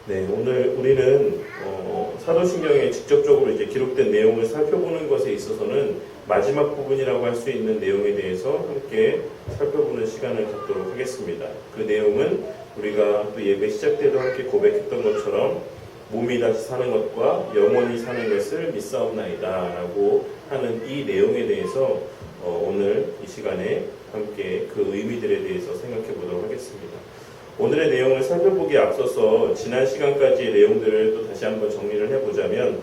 네, 오늘 우리는 사도신경에 직접적으로 이제 기록된 내용을 살펴보는 것에 있어서는 마지막 부분이라고 할 수 있는 내용에 대해서 함께 살펴보는 시간을 갖도록 하겠습니다. 그 내용은 우리가 또 예배 시작 때도 함께 고백했던 것처럼 몸이 다시 사는 것과 영원히 사는 것을 믿사옵나이다 라고 하는 이 내용에 대해서 오늘 이 시간에 함께 그 의미들에 대해서 생각해 보도록 하겠습니다. 오늘의 내용을 살펴보기에 앞서서 지난 시간까지의 내용들을 또 다시 한번 정리를 해보자면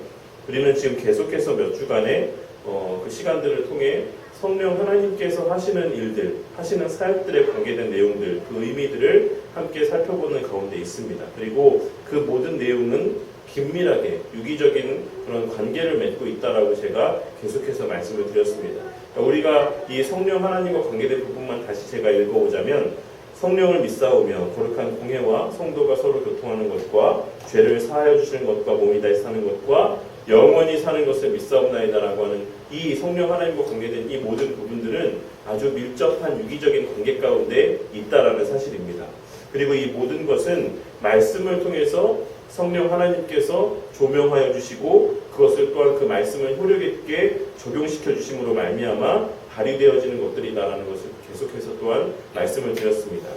우리는 지금 계속해서 몇 주간의 그 시간들을 통해 성령 하나님께서 하시는 일들, 하시는 사역들에 관계된 내용들, 그 의미들을 함께 살펴보는 가운데 있습니다. 그리고 그 모든 내용은 긴밀하게 유기적인 그런 관계를 맺고 있다라고 제가 계속해서 말씀을 드렸습니다. 우리가 이 성령 하나님과 관계된 부분만 다시 제가 읽어보자면 성령을 믿사오며 거룩한 공회와 성도가 서로 교통하는 것과 죄를 사하여 주시는 것과 몸이 다시 사는 것과 영원히 사는 것을 믿사옵나이다라고 하는 이 성령 하나님과 관계된 이 모든 부분들은 아주 밀접한 유기적인 관계 가운데 있다라는 사실입니다. 그리고 이 모든 것은 말씀을 통해서 성령 하나님께서 조명하여 주시고 그것을 또한 그 말씀을 효력 있게 적용시켜 주심으로 말미암아 발휘되어지는 것들이다라는 것을 계속해서 또한 말씀을 드렸습니다.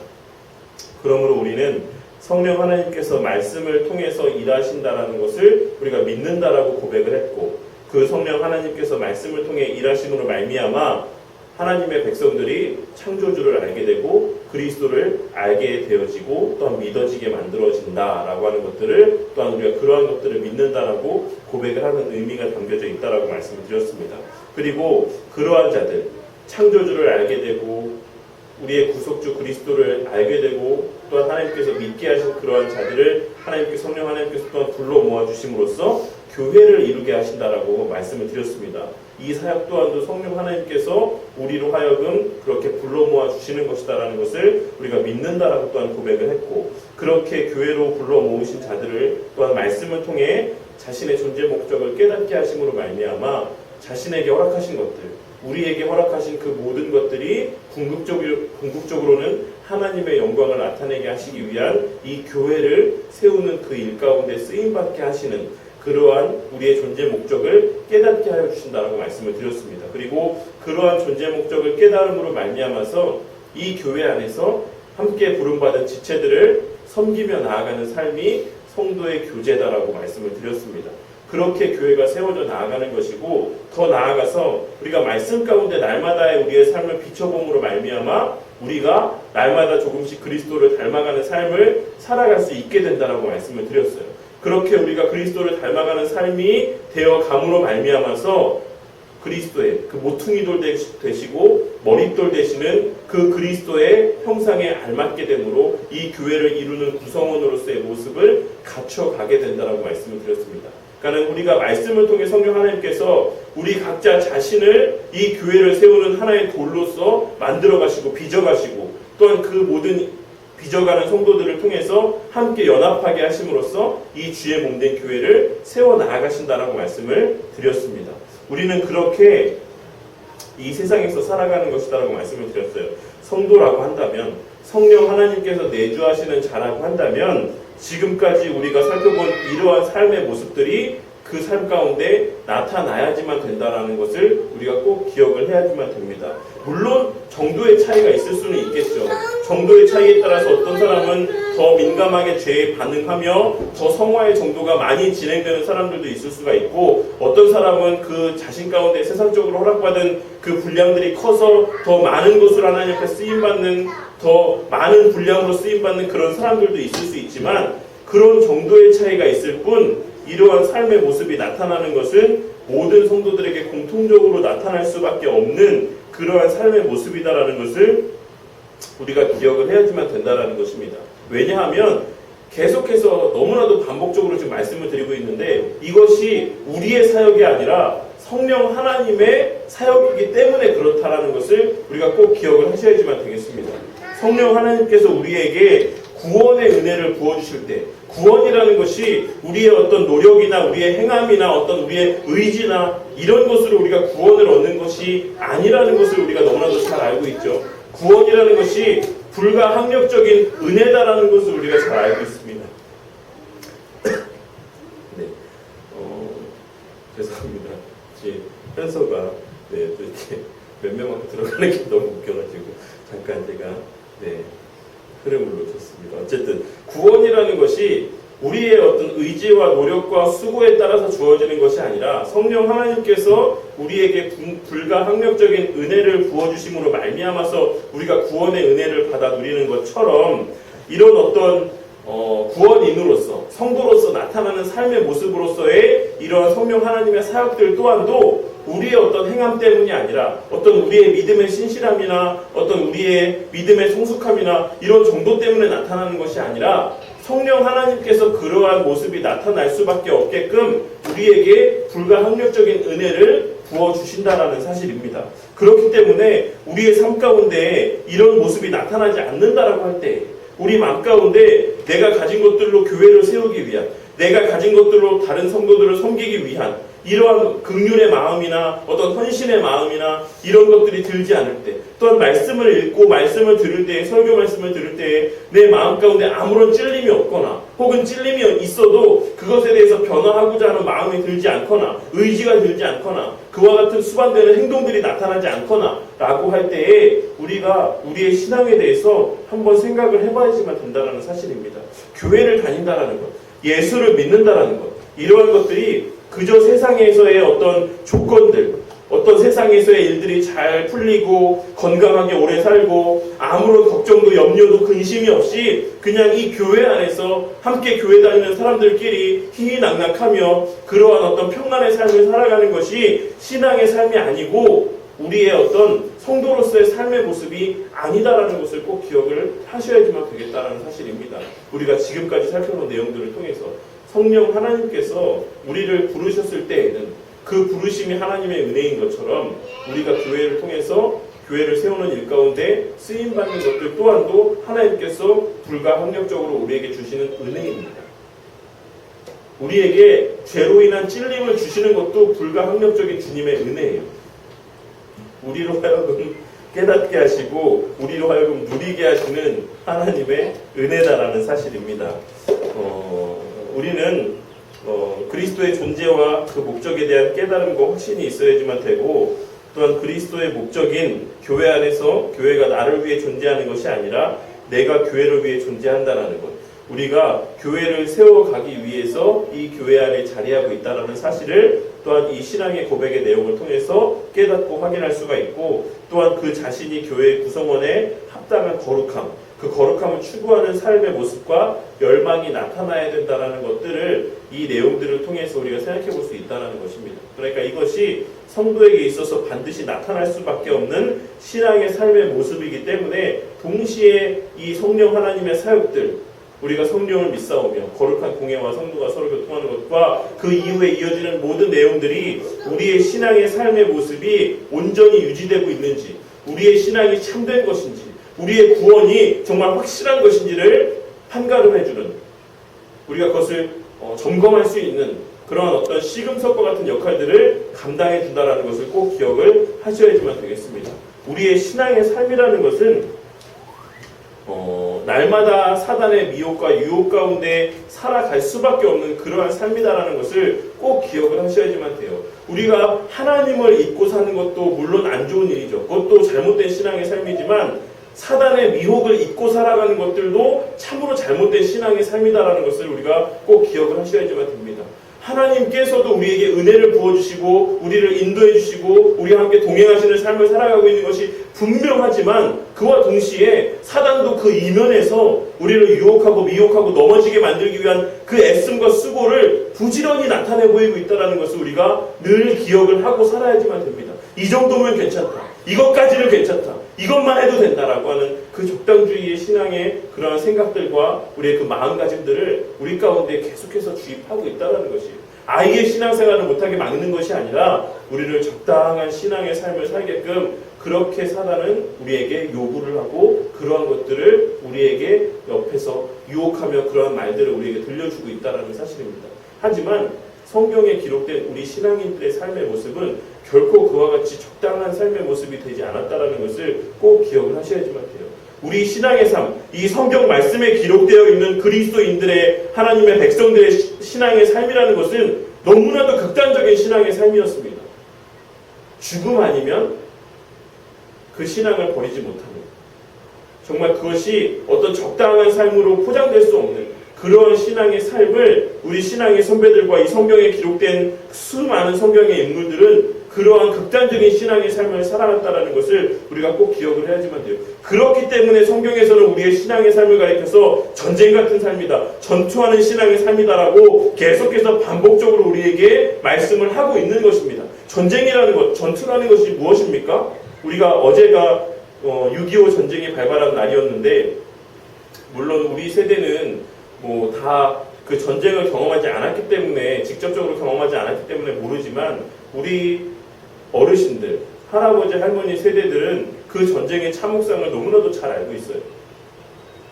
그러므로 우리는 성령 하나님께서 말씀을 통해서 일하신다라는 것을 우리가 믿는다라고 고백을 했고 그 성령 하나님께서 말씀을 통해 일하심으로 말미암아 하나님의 백성들이 창조주를 알게 되고 그리스도를 알게 되어지고 또한 믿어지게 만들어진다라고 하는 것들을 또한 우리가 그러한 것들을 믿는다라고 고백을 하는 의미가 담겨져 있다라고 말씀을 드렸습니다. 그리고 그러한 자들, 창조주를 알게 되고 우리의 구속주 그리스도를 알게 되고 또한 하나님께서 믿게 하신 그러한 자들을 성령 하나님께서 또한 불러 모아주심으로써 교회를 이루게 하신다라고 말씀을 드렸습니다. 이 사역 또한도 성령 하나님께서 우리로 하여금 그렇게 불러 모아주시는 것이다라는 것을 우리가 믿는다라고 또한 고백을 했고 그렇게 교회로 불러 모으신 자들을 또한 말씀을 통해 자신의 존재 목적을 깨닫게 하심으로 말미암아 자신에게 허락하신 것들 우리에게 허락하신 그 모든 것들이 궁극적으로는 하나님의 영광을 나타내게 하시기 위한 이 교회를 세우는 그 일 가운데 쓰임받게 하시는 그러한 우리의 존재 목적을 깨닫게 하여 주신다라고 말씀을 드렸습니다. 그리고 그러한 존재 목적을 깨달음으로 말미암아서 이 교회 안에서 함께 부름받은 지체들을 섬기며 나아가는 삶이 성도의 교제다라고 말씀을 드렸습니다. 그렇게 교회가 세워져 나아가는 것이고 더 나아가서 우리가 말씀 가운데 날마다의 우리의 삶을 비춰봄으로 말미암아 우리가 날마다 조금씩 그리스도를 닮아가는 삶을 살아갈 수 있게 된다라고 말씀을 드렸어요. 그렇게 우리가 그리스도를 닮아가는 삶이 되어감으로 말미암아서 그리스도의 그 모퉁이돌 되시고 머릿돌 되시는 그 그리스도의 형상에 알맞게 되므로 이 교회를 이루는 구성원으로서의 모습을 갖춰가게 된다라고 말씀을 드렸습니다. 그러니까 우리가 말씀을 통해 성령 하나님께서 우리 각자 자신을 이 교회를 세우는 하나의 돌로서 만들어 가시고 빚어 가시고 또한 그 모든 빚어가는 성도들을 통해서 함께 연합하게 하심으로써 이 주의 몸된 교회를 세워 나아가신다라고 말씀을 드렸습니다. 우리는 그렇게 이 세상에서 살아가는 것이다라고 말씀을 드렸어요. 성도라고 한다면 성령 하나님께서 내주하시는 자라고 한다면 지금까지 우리가 살펴본 이러한 삶의 모습들이 그 삶 가운데 나타나야지만 된다라는 것을 우리가 꼭 기억을 해야지만 됩니다. 물론 정도의 차이가 있을 수는 있겠죠. 정도의 차이에 따라서 어떤 사람은 더 민감하게 죄에 반응하며 더 성화의 정도가 많이 진행되는 사람들도 있을 수가 있고 어떤 사람은 그 자신 가운데 세상적으로 허락받은 그 분량들이 커서 더 많은 것을 하나님 앞에 쓰임받는 더 많은 분량으로 쓰임받는 그런 사람들도 있을 수 있지만 그런 정도의 차이가 있을 뿐 이러한 삶의 모습이 나타나는 것은 모든 성도들에게 공통적으로 나타날 수밖에 없는 그러한 삶의 모습이다라는 것을 우리가 기억을 해야지만 된다라는 것입니다. 왜냐하면 계속해서 너무나도 반복적으로 지금 말씀을 드리고 있는데 이것이 우리의 사역이 아니라 성령 하나님의 사역이기 때문에 그렇다라는 것을 우리가 꼭 기억을 하셔야지만 되겠습니다. 성령 하나님께서 우리에게 구원의 은혜를 부어주실 때 구원이라는 것이 우리의 어떤 노력이나 우리의 행함이나 어떤 우리의 의지나 이런 것으로 우리가 구원을 얻는 것이 아니라는 것을 우리가 너무나도 잘 알고 있죠. 구원이라는 것이 불가항력적인 은혜다라는 것을 우리가 잘 알고 있습니다. 혹시 현서가 네, 또 이렇게 몇 명하고 들어가는 게 너무 웃겨가지고 잠깐 제가 네, 흐름을 놓쳤습니다. 어쨌든 구원이라는 것이 우리의 어떤 의지와 노력과 수고에 따라서 주어지는 것이 아니라 성령 하나님께서 우리에게 불가항력적인 은혜를 부어주심으로 말미암아서 우리가 구원의 은혜를 받아 누리는 것처럼 이런 어떤 구원인으로서 성도로서 나타나는 삶의 모습으로서의 이러한 성령 하나님의 사역들 또한도 우리의 어떤 행함 때문이 아니라 어떤 우리의 믿음의 신실함이나 어떤 우리의 믿음의 성숙함이나 이런 정도 때문에 나타나는 것이 아니라 성령 하나님께서 그러한 모습이 나타날 수밖에 없게끔 우리에게 불가항력적인 은혜를 부어주신다라는 사실입니다. 그렇기 때문에 우리의 삶 가운데 이런 모습이 나타나지 않는다라고 할 때 우리 마음 가운데 내가 가진 것들로 교회를 세우기 위한, 내가 가진 것들로 다른 성도들을 섬기기 위한 이러한 긍휼의 마음이나 어떤 헌신의 마음이나 이런 것들이 들지 않을 때, 또한 말씀을 읽고 말씀을 들을 때, 설교 말씀을 들을 때 내 마음 가운데 아무런 찔림이 없거나 혹은 찔림이 있어도 그것에 대해서 변화하고자 하는 마음이 들지 않거나 의지가 들지 않거나 그와 같은 수반되는 행동들이 나타나지 않거나 라고 할 때에 우리가 우리의 신앙에 대해서 한번 생각을 해봐야지만 된다는 사실입니다. 교회를 다닌다라는 것, 예수를 믿는다라는 것, 이러한 것들이 그저 세상에서의 어떤 조건들, 어떤 세상에서의 일들이 잘 풀리고 건강하게 오래 살고 아무런 걱정도 염려도 근심이 없이 그냥 이 교회 안에서 함께 교회 다니는 사람들끼리 희희낙낙하며 그러한 어떤 평안의 삶을 살아가는 것이 신앙의 삶이 아니고 우리의 어떤 성도로서의 삶의 모습이 아니다라는 것을 꼭 기억을 하셔야지만 되겠다는 사실입니다. 우리가 지금까지 살펴본 내용들을 통해서 성령 하나님께서 우리를 부르셨을 때에는 그 부르심이 하나님의 은혜인 것처럼 우리가 교회를 통해서 교회를 세우는 일 가운데 쓰임받는 것들 또한도 하나님께서 불가항력적으로 우리에게 주시는 은혜입니다. 우리에게 죄로 인한 찔림을 주시는 것도 불가항력적인 주님의 은혜예요. 우리로 하여금 깨닫게 하시고 우리로 하여금 누리게 하시는 하나님의 은혜다라는 사실입니다. 우리는 그리스도의 존재와 그 목적에 대한 깨달음과 확신이 있어야지만 되고 또한 그리스도의 목적인 교회 안에서 교회가 나를 위해 존재하는 것이 아니라 내가 교회를 위해 존재한다는 것, 우리가 교회를 세워가기 위해서 이 교회 안에 자리하고 있다는 사실을 또한 이 신앙의 고백의 내용을 통해서 깨닫고 확인할 수가 있고 또한 그 자신이 교회의 구성원에 합당한 거룩함, 그 거룩함을 추구하는 삶의 모습과 열망이 나타나야 된다는 것들을 이 내용들을 통해서 우리가 생각해 볼 수 있다는 것입니다. 그러니까 이것이 성도에게 있어서 반드시 나타날 수밖에 없는 신앙의 삶의 모습이기 때문에 동시에 이 성령 하나님의 사역들, 우리가 성령을 믿사오며 거룩한 공예와 성도가 서로 교통하는 것과 그 이후에 이어지는 모든 내용들이 우리의 신앙의 삶의 모습이 온전히 유지되고 있는지, 우리의 신앙이 참된 것인지, 우리의 구원이 정말 확실한 것인지를 판가름해주는, 우리가 그것을 점검할 수 있는 그런 어떤 시금석과 같은 역할들을 감당해 준다는 것을 꼭 기억을 하셔야지만 되겠습니다. 우리의 신앙의 삶이라는 것은 날마다 사단의 미혹과 유혹 가운데 살아갈 수밖에 없는 그러한 삶이다라는 것을 꼭 기억을 하셔야지만 돼요. 우리가 하나님을 잊고 사는 것도 물론 안 좋은 일이죠. 그것도 잘못된 신앙의 삶이지만 사단의 미혹을 잊고 살아가는 것들도 참으로 잘못된 신앙의 삶이다라는 것을 우리가 꼭 기억을 하셔야지만 됩니다. 하나님께서도 우리에게 은혜를 부어주시고 우리를 인도해 주시고 우리와 함께 동행하시는 삶을 살아가고 있는 것이 분명하지만 그와 동시에 사단도 그 이면에서 우리를 유혹하고 미혹하고 넘어지게 만들기 위한 그 애씀과 수고를 부지런히 나타내 보이고 있다는 것을 우리가 늘 기억을 하고 살아야지만 됩니다. 이 정도면 괜찮다. 이것까지는 괜찮다. 이것만 해도 된다라고 하는 그 적당주의의 신앙의 그러한 생각들과 우리의 그 마음가짐들을 우리 가운데 계속해서 주입하고 있다는 것이 아예 신앙생활을 못하게 막는 것이 아니라 우리를 적당한 신앙의 삶을 살게끔 그렇게 사단은 우리에게 요구를 하고 그러한 것들을 우리에게 옆에서 유혹하며 그러한 말들을 우리에게 들려주고 있다는 사실입니다. 하지만 성경에 기록된 우리 신앙인들의 삶의 모습은 결코 그와 같이 적당한 삶의 모습이 되지 않았다는 것을 꼭 기억을 하셔야지만 돼요. 우리 신앙의 삶, 이 성경 말씀에 기록되어 있는 그리스도인들의 하나님의 백성들의 신앙의 삶이라는 것은 너무나도 극단적인 신앙의 삶이었습니다. 죽음 아니면 그 신앙을 버리지 못하는, 정말 그것이 어떤 적당한 삶으로 포장될 수 없는 그런 신앙의 삶을 우리 신앙의 선배들과 이 성경에 기록된 수많은 성경의 인물들은 그러한 극단적인 신앙의 삶을 살아갔다는 것을 우리가 꼭 기억을 해야지만 돼요. 그렇기 때문에 성경에서는 우리의 신앙의 삶을 가리켜서 전쟁 같은 삶이다, 전투하는 신앙의 삶이다라고 계속해서 반복적으로 우리에게 말씀을 하고 있는 것입니다. 전쟁이라는 것, 전투라는 것이 무엇입니까? 우리가 어제가 6.25 전쟁이 발발한 날이었는데, 물론 우리 세대는 뭐 다 그 전쟁을 경험하지 않았기 때문에, 직접적으로 경험하지 않았기 때문에 모르지만, 우리 어르신들, 할아버지, 할머니 세대들은 그 전쟁의 참혹성을 너무나도 잘 알고 있어요.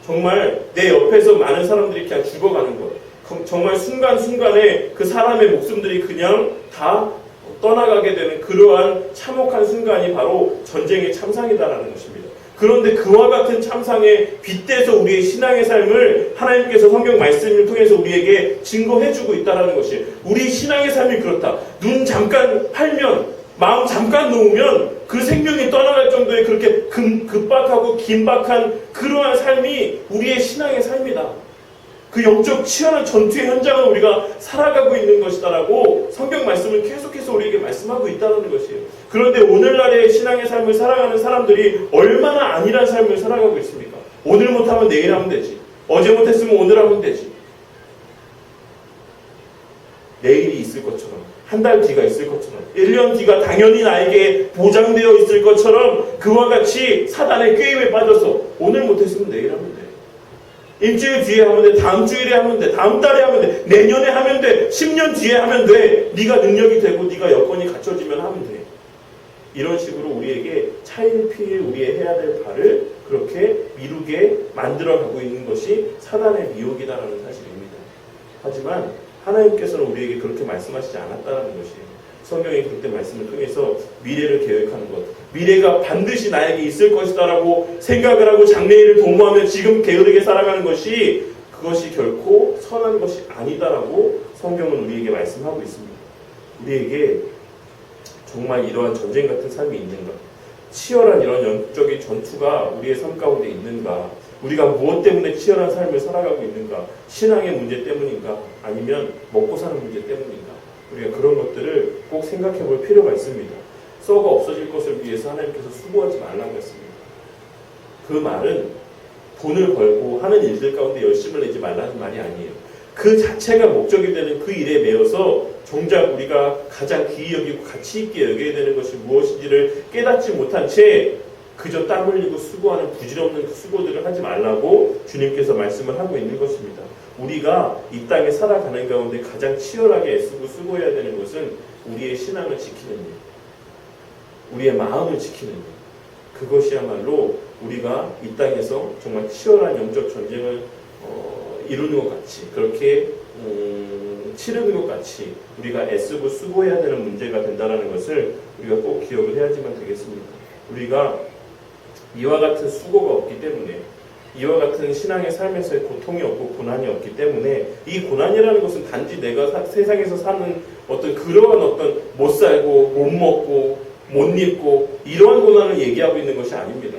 정말 내 옆에서 많은 사람들이 그냥 죽어가는 것, 정말 순간순간에 그 사람의 목숨들이 그냥 다 떠나가게 되는 그러한 참혹한 순간이 바로 전쟁의 참상이다라는 것입니다. 그런데 그와 같은 참상에 빗대서 우리의 신앙의 삶을 하나님께서 성경 말씀을 통해서 우리에게 증거해주고 있다는 것이에요. 우리 신앙의 삶이 그렇다. 눈 잠깐 팔면, 마음 잠깐 놓으면 그 생명이 떠나갈 정도의 그렇게 급박하고 긴박한 그러한 삶이 우리의 신앙의 삶이다. 그 영적 치열한 전투의 현장을 우리가 살아가고 있는 것이다라고 성경 말씀을 계속해서 우리에게 말씀하고 있다는 것이에요. 그런데 오늘날의 신앙의 삶을 살아가는 사람들이 얼마나 안일한 삶을 살아가고 있습니까? 오늘 못하면 내일 하면 되지. 어제 못했으면 오늘 하면 되지. 내일이 있을 것처럼, 한 달 뒤가 있을 것처럼, 1년 뒤가 당연히 나에게 보장되어 있을 것처럼 그와 같이 사단의 꾀임에 빠져서 오늘 못했으면 내일 하면 돼. 일주일 뒤에 하면 돼. 다음 주일에 하면 돼. 다음 달에 하면 돼. 내년에 하면 돼. 10년 뒤에 하면 돼. 네가 능력이 되고 네가 여건이 갖춰지면 하면 돼. 이런 식으로 우리에게 차일피일 우리의 해야 될 바를 그렇게 미루게 만들어가고 있는 것이 사단의 미혹이다라는 사실입니다. 하지만 하나님께서는 우리에게 그렇게 말씀하시지 않았다는 것이에요. 성경의 그때 말씀을 통해서 미래를 계획하는 것, 미래가 반드시 나에게 있을 것이다라고 생각을 하고 장래일을 도모하며 지금 게으르게 살아가는 것이, 그것이 결코 선한 것이 아니다라고 성경은 우리에게 말씀하고 있습니다. 우리에게 정말 이러한 전쟁 같은 삶이 있는가? 치열한 이런 영적인 전투가 우리의 삶 가운데 있는가? 우리가 무엇 때문에 치열한 삶을 살아가고 있는가? 신앙의 문제 때문인가? 아니면 먹고 사는 문제 때문인가? 우리가 그런 것들을 꼭 생각해 볼 필요가 있습니다. 썩어 없어질 것을 위해서 하나님께서 수고하지 말라고 했습니다. 그 말은 돈을 벌고 하는 일들 가운데 열심을 내지 말라는 말이 아니에요. 그 자체가 목적이 되는 그 일에 매여서 정작 우리가 가장 귀히 여기고 가치 있게 여겨야 되는 것이 무엇인지를 깨닫지 못한 채 그저 땀 흘리고 수고하는 부질없는 그 수고들을 하지 말라고 주님께서 말씀을 하고 있는 것입니다. 우리가 이 땅에 살아가는 가운데 가장 치열하게 애쓰고 수고해야 되는 것은 우리의 신앙을 지키는 일, 우리의 마음을 지키는 일, 그것이야말로 우리가 이 땅에서 정말 치열한 영적 전쟁을 이루는 것 같이, 그렇게 치르는 것 같이 우리가 애쓰고 수고해야 되는 문제가 된다는 것을 우리가 꼭 기억을 해야지만 되겠습니다. 우리가 이와 같은 수고가 없기 때문에, 이와 같은 신앙의 삶에서의 고통이 없고 고난이 없기 때문에, 이 고난이라는 것은 단지 내가 세상에서 사는 어떤 그러한 어떤 못 살고 못 먹고 못 입고 이러한 고난을 얘기하고 있는 것이 아닙니다.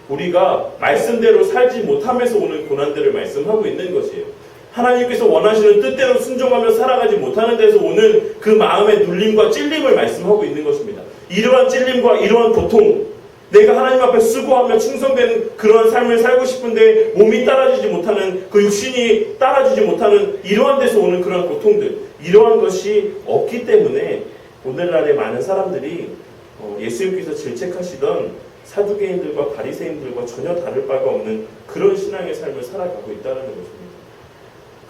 우리가 말씀대로 살지 못하면서 오는 고난들을 말씀하고 있는 것이에요. 하나님께서 원하시는 뜻대로 순종하며 살아가지 못하는 데서 오는 그 마음의 눌림과 찔림을 말씀하고 있는 것입니다. 이러한 찔림과 이러한 고통, 내가 하나님 앞에 수고하며 충성되는 그러한 삶을 살고 싶은데 몸이 따라주지 못하는, 그 육신이 따라주지 못하는 이러한 데서 오는 그러한 고통들, 이러한 것이 없기 때문에 오늘날의 많은 사람들이 예수님께서 질책하시던 사두개인들과 바리새인들과 전혀 다를 바가 없는 그런 신앙의 삶을 살아가고 있다는 것입니다.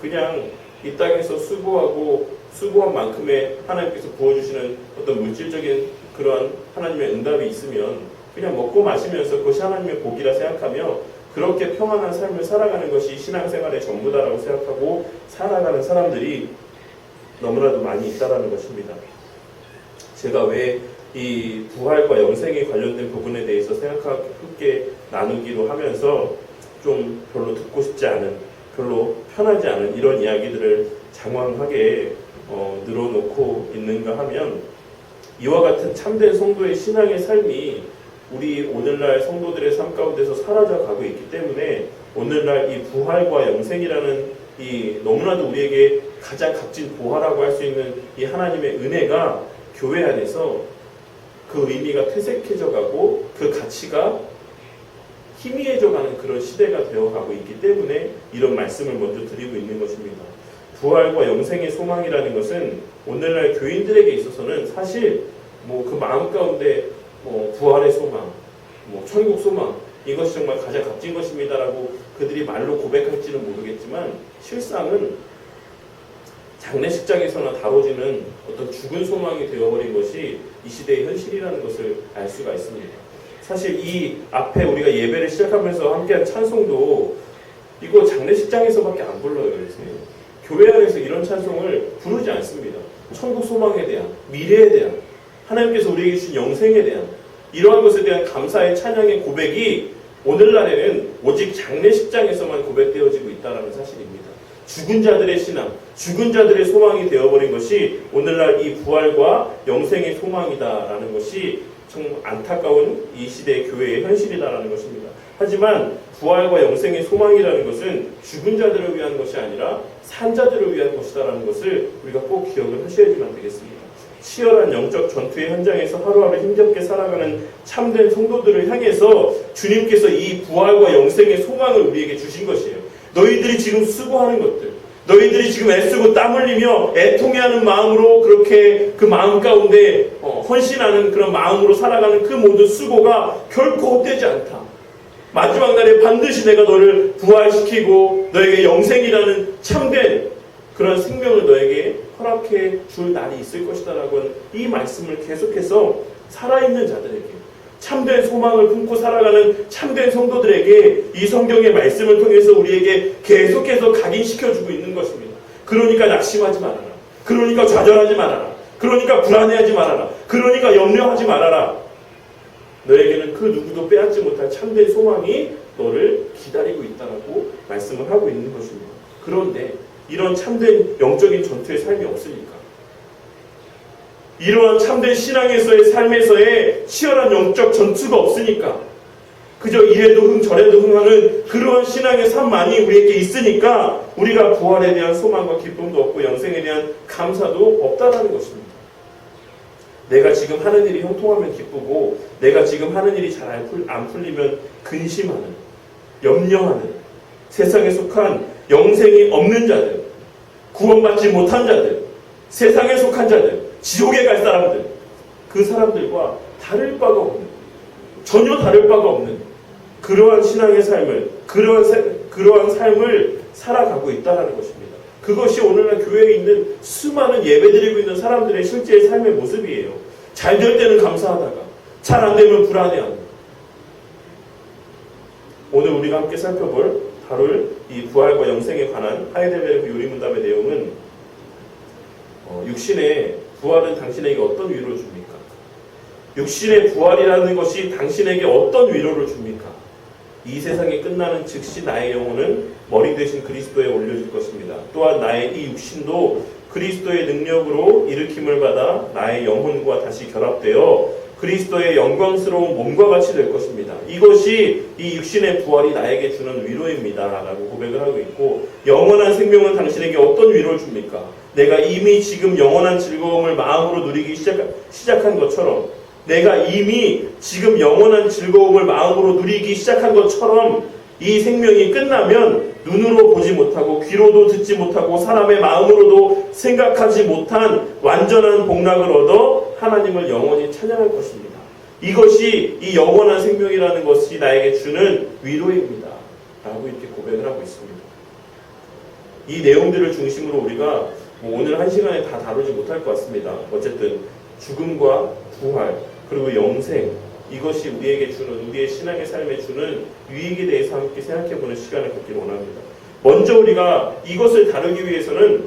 그냥 이 땅에서 수고한 만큼의 하나님께서 부어주시는 어떤 물질적인 그러한 하나님의 응답이 있으면 그냥 먹고 마시면서 그것이 하나님의 복이라 생각하며 그렇게 평안한 삶을 살아가는 것이 신앙생활의 전부다라고 생각하고 살아가는 사람들이 너무나도 많이 있다는 것입니다. 제가 왜 이 부활과 영생에 관련된 부분에 대해서 함께 나누기로 하면서 좀 별로 듣고 싶지 않은, 별로 편하지 않은 이런 이야기들을 장황하게 늘어놓고 있는가 하면, 이와 같은 참된 성도의 신앙의 삶이 우리 오늘날 성도들의 삶 가운데서 사라져가고 있기 때문에 오늘날 이 부활과 영생이라는 이 너무나도 우리에게 가장 값진 보화라고 할 수 있는 이 하나님의 은혜가 교회 안에서 그 의미가 퇴색해져가고 그 가치가 희미해져가는 그런 시대가 되어가고 있기 때문에 이런 말씀을 먼저 드리고 있는 것입니다. 부활과 영생의 소망이라는 것은 오늘날 교인들에게 있어서는 사실 그 마음 가운데 부활의 소망, 천국 소망 이것이 정말 가장 값진 것입니다라고 그들이 말로 고백할지는 모르겠지만 실상은 장례식장에서나 다뤄지는 어떤 죽은 소망이 되어버린 것이 이 시대의 현실이라는 것을 알 수가 있습니다. 사실 이 앞에 우리가 예배를 시작하면서 함께한 찬송도 이거 장례식장에서밖에 안 불러요. 요새. 교회 안에서 이런 찬송을 부르지 않습니다. 천국 소망에 대한, 미래에 대한, 하나님께서 우리에게 주신 영생에 대한 이러한 것에 대한 감사의 찬양의 고백이 오늘날에는 오직 장례식장에서만 고백되어지고 있다는 사실입니다. 죽은 자들의 신앙, 죽은 자들의 소망이 되어버린 것이 오늘날 이 부활과 영생의 소망이다라는 것이 정말 안타까운 이 시대의 교회의 현실이다라는 것입니다. 하지만 부활과 영생의 소망이라는 것은 죽은 자들을 위한 것이 아니라 산 자들을 위한 것이다라는 것을 우리가 꼭 기억을 하셔야지만 되겠습니다. 치열한 영적 전투의 현장에서 하루하루 힘겹게 살아가는 참된 성도들을 향해서 주님께서 이 부활과 영생의 소망을 우리에게 주신 것이에요. 너희들이 지금 수고하는 것들, 너희들이 지금 애쓰고 땀 흘리며 애통해하는 마음으로 그렇게 그 마음 가운데 헌신하는 그런 마음으로 살아가는 그 모든 수고가 결코 헛되지 않다. 마지막 날에 반드시 내가 너를 부활시키고 너에게 영생이라는 참된 그런 생명을 너에게 허락해 줄 날이 있을 것이다 라고 하는 이 말씀을 계속해서 살아있는 자들에게 참된 소망을 품고 살아가는 참된 성도들에게 이 성경의 말씀을 통해서 우리에게 계속해서 각인시켜주고 있는 것입니다. 그러니까 낙심하지 말아라. 그러니까 좌절하지 말아라. 그러니까 불안해하지 말아라. 그러니까 염려하지 말아라. 너에게는 그 누구도 빼앗지 못할 참된 소망이 너를 기다리고 있다라고 말씀을 하고 있는 것입니다. 그런데 이런 참된 영적인 전투의 삶이 없으니까, 이러한 참된 신앙에서의 삶에서의 치열한 영적 전투가 없으니까, 그저 이래도 흥 저래도 흥하는 그러한 신앙의 삶만이 우리에게 있으니까 우리가 부활에 대한 소망과 기쁨도 없고 영생에 대한 감사도 없다라는 것입니다. 내가 지금 하는 일이 형통하면 기쁘고 내가 지금 하는 일이 잘 안 풀리면 근심하는, 염려하는, 세상에 속한 영생이 없는 자들, 구원받지 못한 자들, 세상에 속한 자들, 지옥에 갈 사람들, 그 사람들과 다를 바가 없는, 전혀 다를 바가 없는 그러한 신앙의 삶을, 그러한 삶을 살아가고 있다는 것입니다. 그것이 오늘날 교회에 있는 수많은 예배드리고 있는 사람들의 실제의 삶의 모습이에요. 잘 될 때는 감사하다가 잘 안 되면 불안해하고. 오늘 우리가 함께 다룰 이 부활과 영생에 관한 하이델베르크 요리문답의 내용은 육신의 부활은 당신에게 어떤 위로를 줍니까? 육신의 부활이라는 것이 당신에게 어떤 위로를 줍니까? 이 세상이 끝나는 즉시 나의 영혼은 머리 대신 그리스도에 올려질 것입니다. 또한 나의 이 육신도 그리스도의 능력으로 일으킴을 받아 나의 영혼과 다시 결합되어 그리스도의 영광스러운 몸과 같이 될 것입니다. 이것이 이 육신의 부활이 나에게 주는 위로입니다. 라고 고백을 하고 있고, 영원한 생명은 당신에게 어떤 위로를 줍니까? 내가 이미 지금 영원한 즐거움을 마음으로 누리기 시작한 것처럼, 내가 이미 지금 영원한 즐거움을 마음으로 누리기 시작한 것처럼 이 생명이 끝나면 눈으로 보지 못하고 귀로도 듣지 못하고 사람의 마음으로도 생각하지 못한 완전한 복락을 얻어 하나님을 영원히 찬양할 것입니다. 이것이 이 영원한 생명이라는 것이 나에게 주는 위로입니다. 라고 이렇게 고백을 하고 있습니다. 이 내용들을 중심으로 우리가 오늘 한 시간에 다 다루지 못할 것 같습니다. 어쨌든 죽음과 부활 그리고 영생, 이것이 우리에게 주는, 우리의 신앙의 삶에 주는 유익에 대해서 함께 생각해보는 시간을 갖기를 원합니다. 먼저 우리가 이것을 다루기 위해서는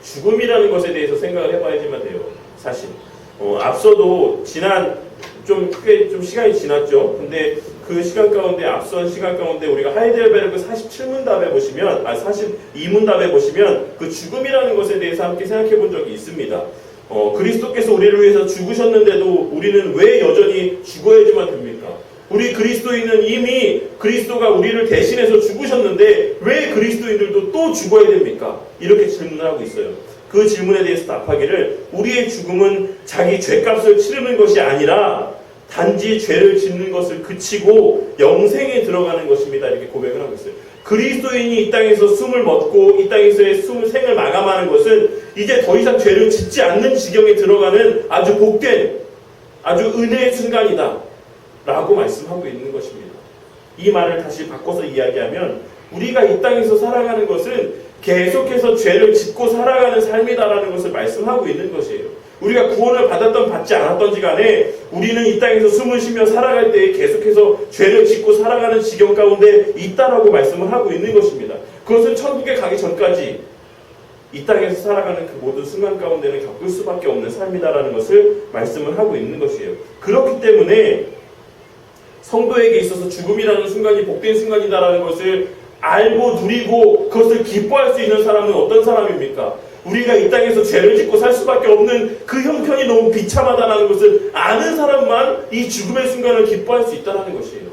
죽음이라는 것에 대해서 생각을 해봐야지만 돼요. 사실 앞서도 좀 시간이 지났죠. 근데 그 시간 가운데, 앞선 시간 가운데 우리가 하이델베르크 47문답에 보시면, 42문답에 보시면 그 죽음이라는 것에 대해서 함께 생각해 본 적이 있습니다. 그리스도께서 우리를 위해서 죽으셨는데도 우리는 왜 여전히 죽어야지만 됩니까? 우리 그리스도인은 이미 그리스도가 우리를 대신해서 죽으셨는데 왜 그리스도인들도 또 죽어야 됩니까? 이렇게 질문하고 있어요. 그 질문에 대해서 답하기를 우리의 죽음은 자기 죄값을 치르는 것이 아니라 단지 죄를 짓는 것을 그치고 영생에 들어가는 것입니다. 이렇게 고백을 하고 있어요. 그리스도인이 이 땅에서 숨을 멎고 이 땅에서의 생을 마감하는 것은 이제 더 이상 죄를 짓지 않는 지경에 들어가는 아주 복된 아주 은혜의 순간이다 라고 말씀하고 있는 것입니다. 이 말을 다시 바꿔서 이야기하면 우리가 이 땅에서 살아가는 것은 계속해서 죄를 짓고 살아가는 삶이다라는 것을 말씀하고 있는 것이에요. 우리가 구원을 받았던 받지 않았던지 간에 우리는 이 땅에서 숨을 쉬며 살아갈 때에 계속해서 죄를 짓고 살아가는 지경 가운데 있다라고 말씀을 하고 있는 것입니다. 그것은 천국에 가기 전까지 이 땅에서 살아가는 그 모든 순간 가운데는 겪을 수밖에 없는 삶이다라는 것을 말씀을 하고 있는 것이에요. 그렇기 때문에 성도에게 있어서 죽음이라는 순간이 복된 순간이다라는 것을 알고 누리고 그것을 기뻐할 수 있는 사람은 어떤 사람입니까? 우리가 이 땅에서 죄를 짓고 살 수밖에 없는 그 형편이 너무 비참하다는 것을 아는 사람만 이 죽음의 순간을 기뻐할 수 있다는 것이에요.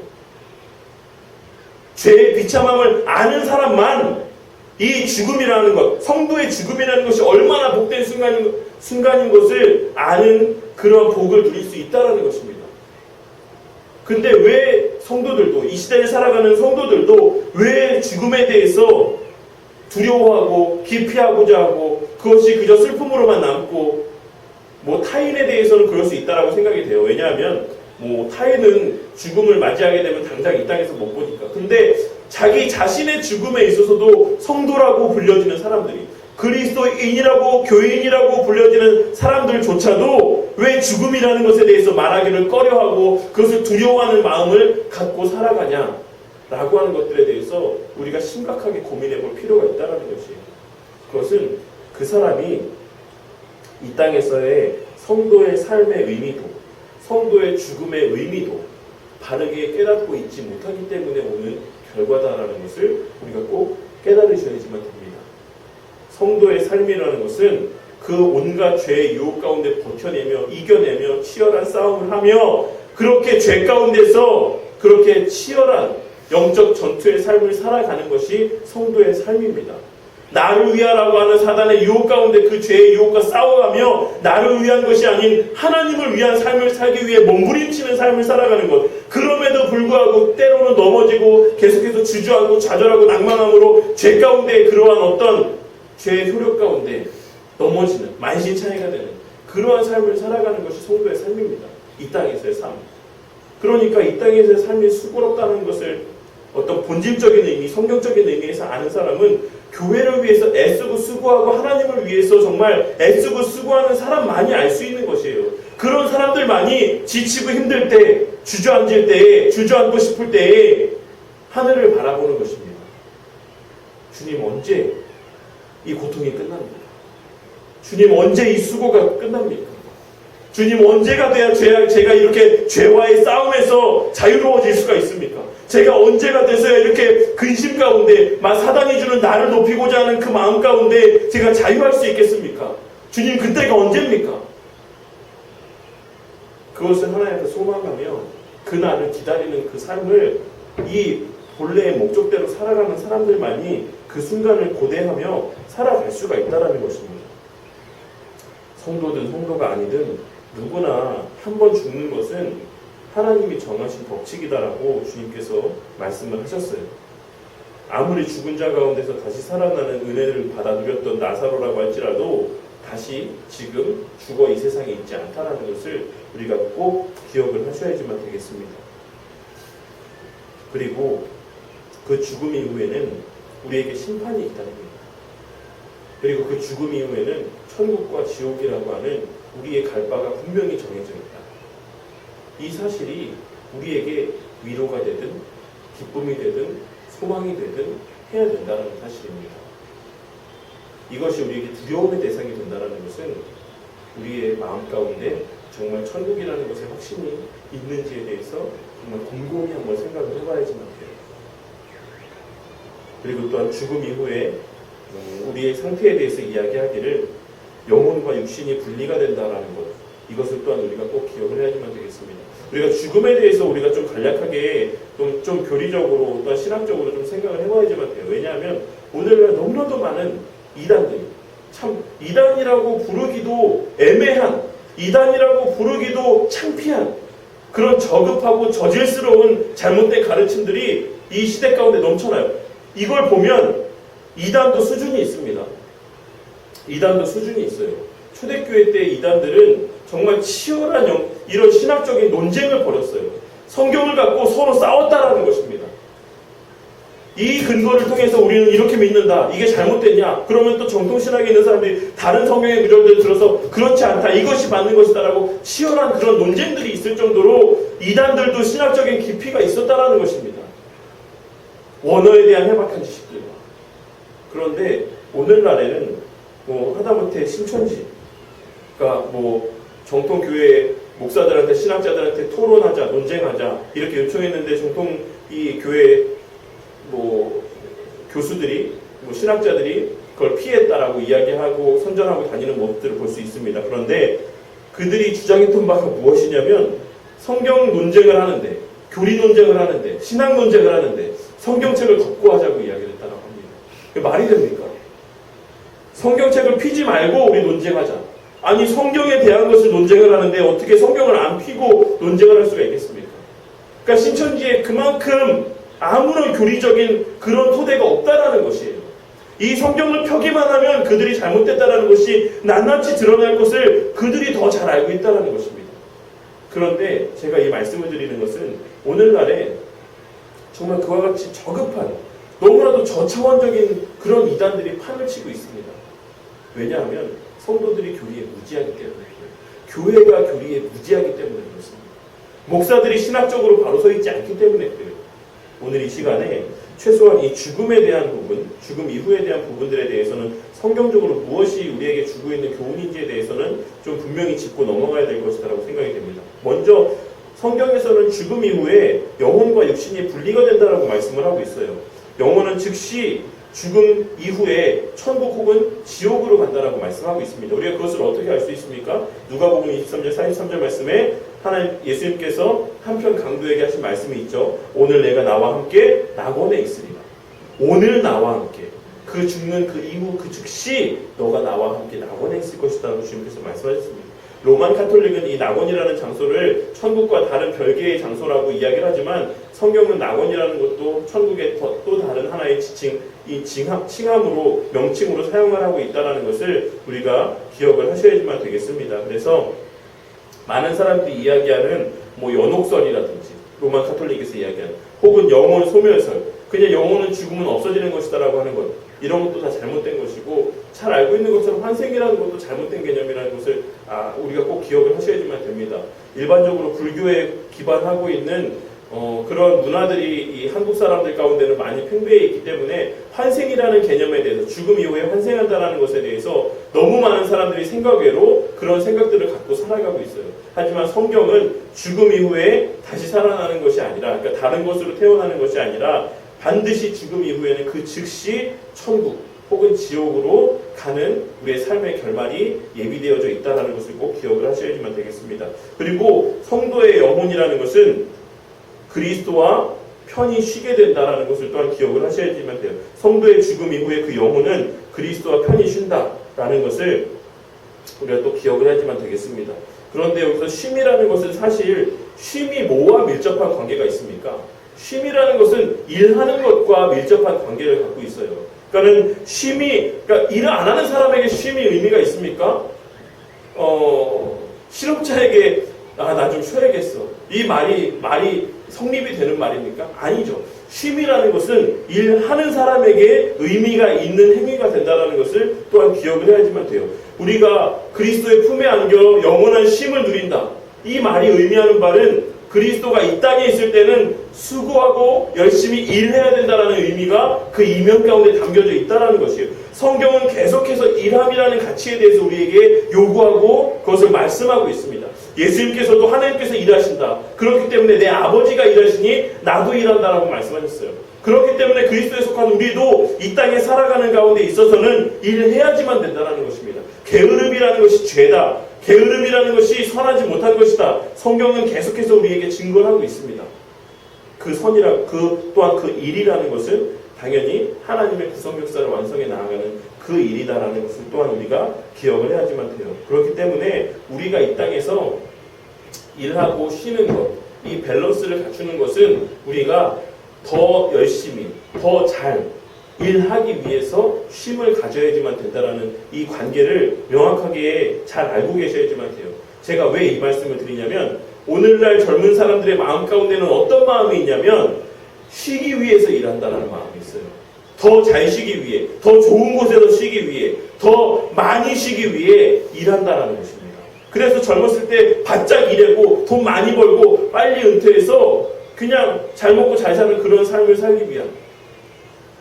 죄의 비참함을 아는 사람만 이 죽음이라는 것, 성도의 죽음이라는 것이 얼마나 복된 순간인 것을 아는 그런 복을 누릴 수 있다는 것입니다. 근데 왜 성도들도, 이 시대를 살아가는 성도들도 왜 죽음에 대해서 두려워하고 기피하고자 하고 그것이 그저 슬픔으로만 남고 타인에 대해서는 그럴 수 있다라고 생각이 돼요. 왜냐하면 타인은 죽음을 맞이하게 되면 당장 이 땅에서 못 보니까. 근데 자기 자신의 죽음에 있어서도 성도라고 불려지는 사람들이, 그리스도인이라고 교인이라고 불려지는 사람들조차도 왜 죽음이라는 것에 대해서 말하기를 꺼려하고 그것을 두려워하는 마음을 갖고 살아가냐 라고 하는 것들에 대해서 우리가 심각하게 고민해 볼 필요가 있다는 것이에요. 그것은 그 사람이 이 땅에서의 성도의 삶의 의미도, 성도의 죽음의 의미도 바르게 깨닫고 있지 못하기 때문에 오는 결과다라는 것을 우리가 꼭 깨달으셔야지만 됩니다. 성도의 삶이라는 것은 그 온갖 죄의 유혹 가운데 버텨내며 이겨내며 치열한 싸움을 하며 그렇게 죄 가운데서 그렇게 치열한 영적 전투의 삶을 살아가는 것이 성도의 삶입니다. 나를 위하라고 하는 사단의 유혹 가운데 그 죄의 유혹과 싸워가며 나를 위한 것이 아닌 하나님을 위한 삶을 살기 위해 몸부림치는 삶을 살아가는 것. 그럼에도 불구하고 때로는 넘어지고 계속해서 주저하고 좌절하고 낭망함으로 죄 가운데 그러한 어떤 죄의 효력 가운데 넘어지는 만신창이가 되는 그러한 삶을 살아가는 것이 성도의 삶입니다. 이 땅에서의 삶. 그러니까 이 땅에서의 삶이 수고롭다는 것을 어떤 본질적인 의미, 성경적인 의미에서 아는 사람은 교회를 위해서 애쓰고 수고하고 하나님을 위해서 정말 애쓰고 수고하는 사람만이 알 수 있는 것이에요. 그런 사람들만이 지치고 힘들 때, 주저앉을 때에, 주저앉고 싶을 때에 하늘을 바라보는 것입니다. 주님 언제 이 고통이 끝납니까? 주님 언제 이 수고가 끝납니까? 주님 언제가 돼야 제가 이렇게 죄와의 싸움에서 자유로워질 수가 있습니까? 제가 언제가 돼서야 이렇게 근심 가운데 사단이 주는 나를 높이고자 하는 그 마음 가운데 제가 자유할 수 있겠습니까? 주님 그때가 언제입니까? 그것을 하나님 앞에 소망하며 그날을 기다리는 그 삶을 이 본래의 목적대로 살아가는 사람들만이 그 순간을 고대하며 살아갈 수가 있다는 것입니다. 성도든 성도가 아니든 누구나 한 번 죽는 것은 하나님이 정하신 법칙이다라고 주님께서 말씀을 하셨어요. 아무리 죽은 자 가운데서 다시 살아나는 은혜를 받아 누렸던 나사로라고 할지라도 다시 지금 죽어 이 세상에 있지 않다는 것을 우리가 꼭 기억을 하셔야지만 되겠습니다. 그리고 그 죽음 이후에는 우리에게 심판이 기다립니다. 그리고 그 죽음 이후에는 천국과 지옥이라고 하는 우리의 갈 바가 분명히 정해져 있다. 이 사실이 우리에게 위로가 되든 기쁨이 되든 소망이 되든 해야 된다는 사실입니다. 이것이 우리에게 두려움의 대상이 된다는 것은 우리의 마음 가운데 정말 천국이라는 것에 확신이 있는지에 대해서 정말 곰곰이 한번 생각을 해봐야지만 돼요. 그리고 또한 죽음 이후에 우리의 상태에 대해서 이야기하기를 영혼과 육신이 분리가 된다라는 것, 이것을 또한 우리가 꼭 기억을 해야지만 되겠습니다. 우리가 죽음에 대해서 우리가 좀 간략하게 좀 교리적으로 또한 신학적으로 좀 생각을 해봐야지만 돼요. 왜냐하면 오늘날 너무나도 많은 이단들이, 참 이단이라고 부르기도 애매한, 이단이라고 부르기도 창피한 그런 저급하고 저질스러운 잘못된 가르침들이 이 시대 가운데 넘쳐나요. 이걸 보면 이단도 수준이 있습니다. 이단도 수준이 있어요. 초대교회 때 이단들은 정말 치열한 이런 신학적인 논쟁을 벌였어요. 성경을 갖고 서로 싸웠다라는 것입니다. 이 근거를 통해서 우리는 이렇게 믿는다. 이게 잘못됐냐? 그러면 또 정통신학에 있는 사람들이 다른 성경의 구절들을 들어서 그렇지 않다. 이것이 맞는 것이다라고 치열한 그런 논쟁들이 있을 정도로 이단들도 신학적인 깊이가 있었다라는 것입니다. 원어에 대한 해박한 지식들과. 그런데 오늘날에는 하다못해 신천지, 그러니까 정통교회 목사들한테, 신학자들한테 토론하자, 논쟁하자 이렇게 요청했는데 정통 이 교회 교수들이, 신학자들이 그걸 피했다라고 이야기하고 선전하고 다니는 모습들을 볼 수 있습니다. 그런데 그들이 주장했던 바가 무엇이냐면 성경 논쟁을 하는데, 교리 논쟁을 하는데, 신학 논쟁을 하는데 성경책을 덮고 하자고 이야기를 했다고 합니다. 말이 됩니까? 성경책을 피지 말고 우리 논쟁하자. 아니, 성경에 대한 것을 논쟁을 하는데 어떻게 성경을 안 피고 논쟁을 할 수가 있겠습니까? 그러니까 신천지에 그만큼 아무런 교리적인 그런 토대가 없다라는 것이에요. 이 성경을 펴기만 하면 그들이 잘못됐다라는 것이 낱낱이 드러날 것을 그들이 더 잘 알고 있다라는 것입니다. 그런데 제가 이 말씀을 드리는 것은 오늘날에 정말 그와 같이 저급한, 너무나도 저차원적인 그런 이단들이 판을 치고 있습니다. 왜냐하면 성도들이 교리에 무지하기 때문에, 교회가 교리에 무지하기 때문에 그렇습니다. 목사들이 신학적으로 바로 서 있지 않기 때문에 그래요. 오늘 이 시간에 최소한 이 죽음에 대한 부분, 죽음 이후에 대한 부분들에 대해서는 성경적으로 무엇이 우리에게 주고 있는 교훈인지에 대해서는 좀 분명히 짚고 넘어가야 될 것이라고 생각이 됩니다. 먼저 성경에서는 죽음 이후에 영혼과 육신이 분리가 된다라고 말씀을 하고 있어요. 영혼은 즉시 죽음 이후에 천국 혹은 지옥으로 간다라고 말씀하고 있습니다. 우리가 그것을 어떻게 알 수 있습니까? 누가복음 23절 43절 말씀에 하나님 예수님께서 한편 강도에게 하신 말씀이 있죠. 오늘 내가 나와 함께 낙원에 있으리라. 오늘 나와 함께. 그 죽는 그 이후 그 즉시 너가 나와 함께 낙원에 있을 것이다 라고 주님께서 말씀하셨습니다. 로만 카톨릭은 이 낙원이라는 장소를 천국과 다른 별개의 장소라고 이야기를 하지만 성경은 낙원이라는 것도 천국의 또 다른 하나의 칭함으로, 명칭으로 사용을 하고 있다는 것을 우리가 기억을 하셔야지만 되겠습니다. 그래서 많은 사람들이 이야기하는 연옥설이라든지 로만 카톨릭에서 이야기하는, 혹은 영혼 소멸설, 그냥 영혼은 죽으면 없어지는 것이다라고 하는 것, 이런 것도 다 잘못된 것이고, 잘 알고 있는 것처럼 환생이라는 것도 잘못된 개념이라는 것을 우리가 꼭 기억을 하셔야지만 됩니다. 일반적으로 불교에 기반하고 있는 그런 문화들이 이 한국 사람들 가운데는 많이 팽배해 있기 때문에 환생이라는 개념에 대해서, 죽음 이후에 환생한다는 것에 대해서 너무 많은 사람들이 생각외로 그런 생각들을 갖고 살아가고 있어요. 하지만 성경은 죽음 이후에 다시 살아나는 것이 아니라, 그러니까 다른 것으로 태어나는 것이 아니라 반드시 죽음 이후에는 그 즉시 천국 혹은 지옥으로 가는 우리의 삶의 결말이 예비되어져 있다는 것을 꼭 기억을 하셔야지만 되겠습니다. 그리고 성도의 영혼이라는 것은 그리스도와 편히 쉬게 된다는 것을 또한 기억을 하셔야지만 돼요. 성도의 죽음 이후에 그 영혼은 그리스도와 편히 쉰다라는 것을 우리가 또 기억을 해야지만 되겠습니다. 그런데 여기서 쉼이라는 것은 사실 쉼이 뭐와 밀접한 관계가 있습니까? 쉼이라는 것은 일하는 것과 밀접한 관계를 갖고 있어요. 그러니까 일을 안 하는 사람에게 쉼이 의미가 있습니까? 실업자에게 나 좀 쉬어야겠어. 이 말이 성립이 되는 말입니까? 아니죠. 쉼이라는 것은 일하는 사람에게 의미가 있는 행위가 된다는 것을 또한 기억을 해야지만 돼요. 우리가 그리스도의 품에 안겨 영원한 쉼을 누린다. 이 말이 의미하는 바는 그리스도가 이 땅에 있을 때는 수고하고 열심히 일해야 된다는 의미가 그 이면 가운데 담겨져 있다는 것이에요. 성경은 계속해서 일함이라는 가치에 대해서 우리에게 요구하고 그것을 말씀하고 있습니다. 예수님께서도 하나님께서 일하신다. 그렇기 때문에 내 아버지가 일하시니 나도 일한다라고 말씀하셨어요. 그렇기 때문에 그리스도에 속한 우리도 이 땅에 살아가는 가운데 있어서는 일을 해야지만 된다는 것입니다. 게으름이라는 것이 죄다. 게으름이라는 것이 선하지 못한 것이다. 성경은 계속해서 우리에게 증거하고 있습니다. 또한 그 일이라는 것은 당연히 하나님의 구성 역사를 완성해 나아가는 그 일이다라는 것을 또한 우리가 기억을 해야지만 돼요. 그렇기 때문에 우리가 이 땅에서 일하고 쉬는 것, 이 밸런스를 갖추는 것은 우리가 더 열심히, 더 잘 일하기 위해서 쉼을 가져야지만 된다라는 이 관계를 명확하게 잘 알고 계셔야지만 돼요. 제가 왜 이 말씀을 드리냐면 오늘날 젊은 사람들의 마음 가운데는 어떤 마음이 있냐면 쉬기 위해서 일한다라는 마음이 있어요. 더 잘 쉬기 위해, 더 좋은 곳에서 쉬기 위해, 더 많이 쉬기 위해 일한다라는 것입니다. 그래서 젊었을 때 바짝 일하고 돈 많이 벌고 빨리 은퇴해서 그냥 잘 먹고 잘 사는 그런 삶을 살기 위한,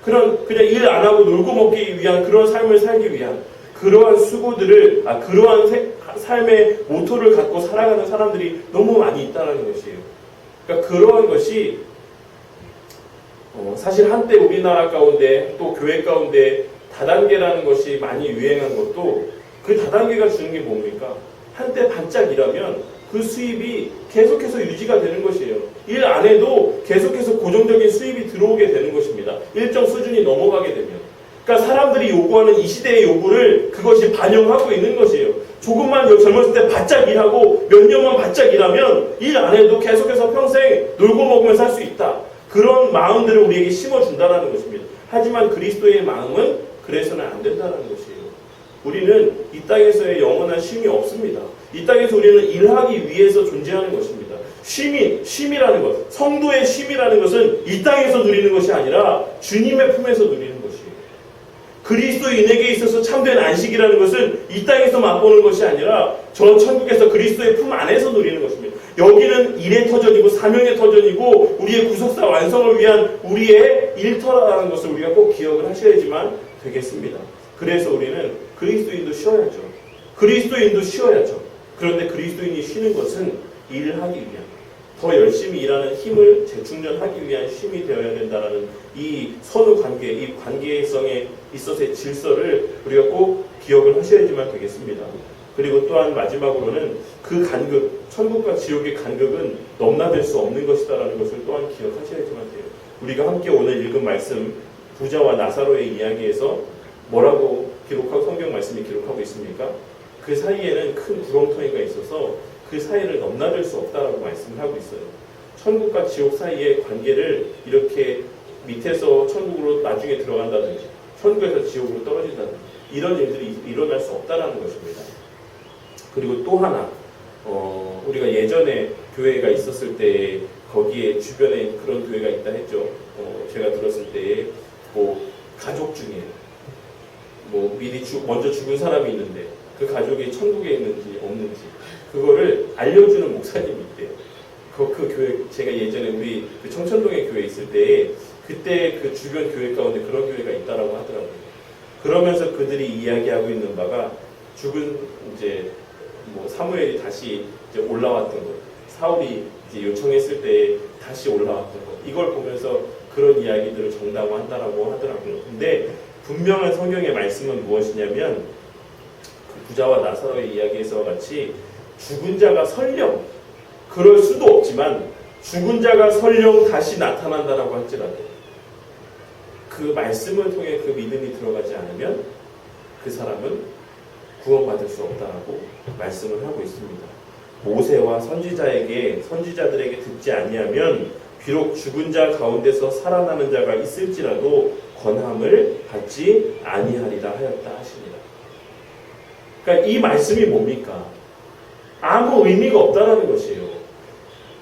그냥 일 안 하고 놀고 먹기 위한 그런 삶을 살기 위한 그러한 수고들을, 그러한 삶의 모토를 갖고 살아가는 사람들이 너무 많이 있다는 것이에요. 그러니까 그러한 것이 사실 한때 우리나라 가운데 또 교회 가운데 다단계라는 것이 많이 유행한 것도 그 다단계가 주는 게 뭡니까? 한때 반짝 일하면 그 수입이 계속해서 유지가 되는 것이에요. 일 안 해도 계속해서 고정적인 수입이 들어오게 되는 것입니다. 일정 수준이 넘어가게 되면. 그러니까 사람들이 요구하는 이 시대의 요구를 그것이 반영하고 있는 것이에요. 조금만 젊었을 때 바짝 일하고 몇 년만 바짝 일하면 일 안 해도 계속해서 평생 놀고 먹으면서 살 수 있다. 그런 마음들을 우리에게 심어준다는 것입니다. 하지만 그리스도의 마음은 그래서는 안 된다는 것이에요. 우리는 이 땅에서의 영원한 쉼이 없습니다. 이 땅에서 우리는 일하기 위해서 존재하는 것입니다. 쉼이라는 것, 성도의 쉼이라는 것은 이 땅에서 누리는 것이 아니라 주님의 품에서 누리는 것이에요. 그리스도인에게 있어서 참된 안식이라는 것은 이 땅에서 맛보는 것이 아니라 저 천국에서 그리스도의 품 안에서 누리는 것입니다. 여기는 일의 터전이고 사명의 터전이고 우리의 구속사 완성을 위한 우리의 일터라는 것을 우리가 꼭 기억을 하셔야지만 되겠습니다. 그래서 우리는 그리스도인도 쉬어야죠. 그리스도인도 쉬어야죠. 그런데 그리스도인이 쉬는 것은 일을 하기 위한, 더 열심히 일하는 힘을 재충전하기 위한 쉼이 되어야 된다는 이 선후 관계, 이 관계성에 있어서의 질서를 우리가 꼭 기억을 하셔야지만 되겠습니다. 그리고 또한 마지막으로는 그 간극, 천국과 지옥의 간극은 넘나들 수 없는 것이다라는 것을 또한 기억하셔야지만 돼요. 우리가 함께 오늘 읽은 말씀, 부자와 나사로의 이야기에서 뭐라고 성경 말씀이 기록하고 있습니까? 그 사이에는 큰 구렁텅이가 있어서 그 사이를 넘나들 수 없다라고 말씀을 하고 있어요. 천국과 지옥 사이의 관계를 이렇게 밑에서 천국으로 나중에 들어간다든지 천국에서 지옥으로 떨어진다든지 이런 일들이 일어날 수 없다라는 것입니다. 그리고 또 하나 우리가 예전에 교회가 있었을 때 거기에 주변에 그런 교회가 있다 했죠. 제가 들었을 때 가족 중에 미리 먼저 죽은 사람이 있는데 그 가족이 천국에 있는지 없는지 그거를 알려주는 목사님이 있대요. 그 교회, 제가 예전에 우리 그 청천동에 교회 있을 때 그때 그 주변 교회 가운데 그런 교회가 있다라고 하더라고요. 그러면서 그들이 이야기하고 있는 바가 죽은 이제 사무엘이 다시 이제 올라왔던 것, 사울이 이제 요청했을 때 다시 올라왔던 것, 이걸 보면서 그런 이야기들을 정당화한다라고 하더라고요. 근데 분명한 성경의 말씀은 무엇이냐면 그 부자와 나사로의 이야기에서와 같이 죽은 자가 설령 그럴 수도 없지만 죽은 자가 설령 다시 나타난다라고 할지라도 그 말씀을 통해 그 믿음이 들어가지 않으면 그 사람은 구원받을 수 없다라고 말씀을 하고 있습니다. 모세와 선지자들에게 듣지 아니하면 비록 죽은 자 가운데서 살아나는 자가 있을지라도 권함을 받지 아니하리라 하였다 하십니다. 그러니까 이 말씀이 뭡니까? 아무 의미가 없다라는 것이에요.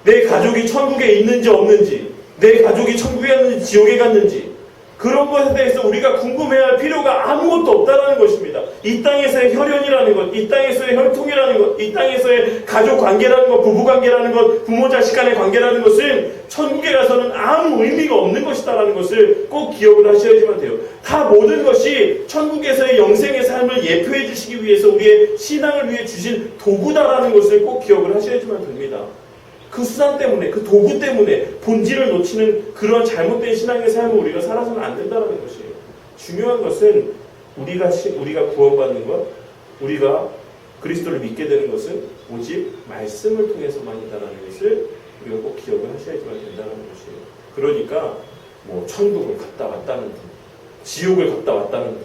내 가족이 천국에 있는지 없는지, 내 가족이 천국에 갔는지 지옥에 갔는지 그런 것에 대해서 우리가 궁금해야 할 필요가 아무것도 없다라는 것입니다. 이 땅에서의 혈연이라는 것, 이 땅에서의 혈통이라는 것, 이 땅에서의 가족 관계라는 것, 부부 관계라는 것, 부모 자식 간의 관계라는 것은 천국에 가서는 아무 의미가 없는 것이다라는 것을 꼭 기억을 하셔야지만 돼요. 다 모든 것이 천국에서의 영생의 삶을 예표해 주시기 위해서 우리의 신앙을 위해 주신 도구다라는 것을 꼭 기억을 하셔야지만 됩니다. 그 수단 때문에, 그 도구 때문에 본질을 놓치는 그런 잘못된 신앙의 삶을 우리가 살아서는 안 된다는 것이에요. 중요한 것은 우리가 구원받는 것, 우리가 그리스도를 믿게 되는 것은 오직 말씀을 통해서만이다라는 것을 우리가 꼭 기억을 하셔야지만 된다는 것이에요. 그러니까 뭐 천국을 갔다 왔다는 분, 지옥을 갔다 왔다는 분,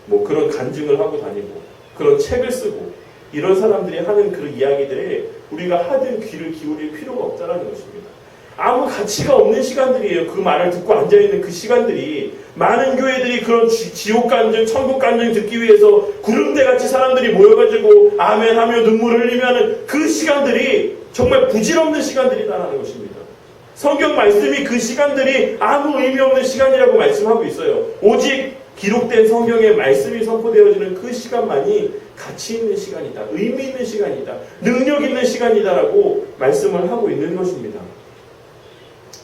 뭐 그런 간증을 하고 다니고 그런 책을 쓰고 이런 사람들이 하는 그 이야기들에 우리가 하등 귀를 기울일 필요가 없다는 것입니다. 아무 가치가 없는 시간들이에요. 그 말을 듣고 앉아있는 그 시간들이. 많은 교회들이 그런 지옥 간증, 천국 간증 듣기 위해서 구름대같이 사람들이 모여가지고 아멘하며 눈물을 흘리며 하는 그 시간들이 정말 부질없는 시간들이라는 것입니다. 성경 말씀이 그 시간들이 아무 의미 없는 시간이라고 말씀하고 있어요. 오직 기록된 성경의 말씀이 선포되어지는 그 시간만이 가치 있는 시간이다. 의미 있는 시간이다. 능력 있는 시간이다라고 말씀을 하고 있는 것입니다.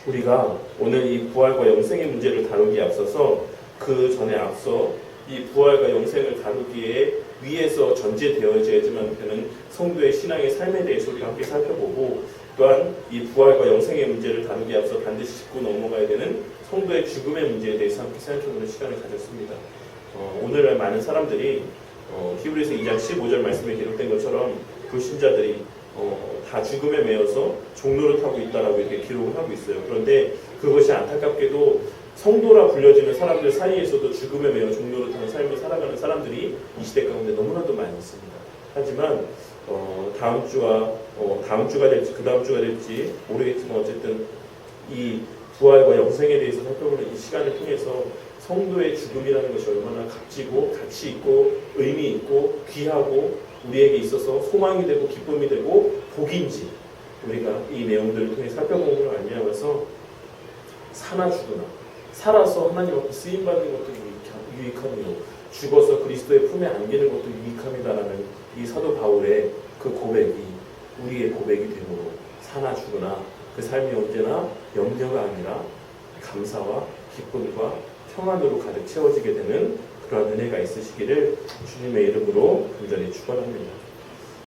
우리가 오늘 이 부활과 영생의 문제를 다루기에 앞서서 그 전에 앞서 이 부활과 영생을 다루기에 위해서 전제되어져야지만 되는 성도의 신앙의 삶에 대해서 우리가 함께 살펴보고 또한 이 부활과 영생의 문제를 다루기에 앞서 반드시 짚고 넘어가야 되는 성도의 죽음의 문제에 대해서 함께 생각해보는 시간을 가졌습니다. 오늘날 많은 사람들이 히브리서 2장 15절 말씀에 기록된 것처럼 불신자들이 다 죽음에 매여서 종로를 타고 있다라고 이렇게 기록을 하고 있어요. 그런데 그것이 안타깝게도 성도라 불려지는 사람들 사이에서도 죽음에 매여 종로를 타는 삶을 살아가는 사람들이 이 시대 가운데 너무나도 많이 있습니다. 하지만 다음 주가 될지 그 다음 주가 될지 모르겠지만 어쨌든 이 부활과 영생에 대해서 살펴보는 이 시간을 통해서 성도의 죽음이라는 것이 얼마나 값지고 가치 있고 의미 있고 귀하고 우리에게 있어서 소망이 되고 기쁨이 되고 복인지 우리가 이 내용들을 통해 살펴보는 걸 알면서 사나 죽으나 살아서 하나님 앞에 쓰임받는 것도 유익하며 죽어서 그리스도의 품에 안기는 것도 유익함이다라는 이 사도 바울의 그 고백이 우리의 고백이 되므로 사나 죽으나 그 삶이 언제나 염려가 아니라 감사와 기쁨과 평안으로 가득 채워지게 되는 그런 은혜가 있으시기를 주님의 이름으로 간절히 축원합니다.